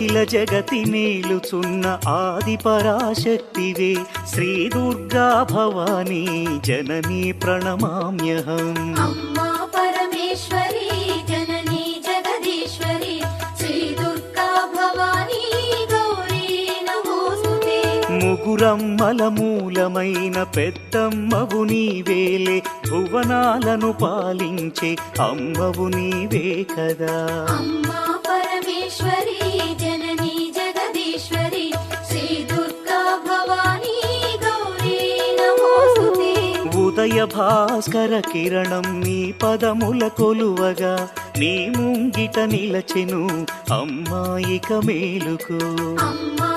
అఖిల జగతి మేలుచున్న ఆది పరాశక్తివే శ్రీ దుర్గా భవానీ జననీ ప్రణమామ్యహం. అమ్మా పరమేశ్వరి జననీ జగదీశ్వరి శ్రీ దుర్గా భవానీ గౌరీ నమోస్తుతే. ముగురమ్మల మూలమైన పెద్దమ్మవు నీవేలే భువనాలను పాలించే అమ్మవు నీవే కదా. అమ్మా పరమేశ్వరి జననీ జగదీశ్వరి శ్రీ దుర్గా భవానీ గౌరీ నమోస్తుతే. ఉదయ భాస్కర కిరణం నీ పదముల కొలువగా నీ ముంగిట నిలచెను అమ్మాయిక మేలుకు. అమ్మా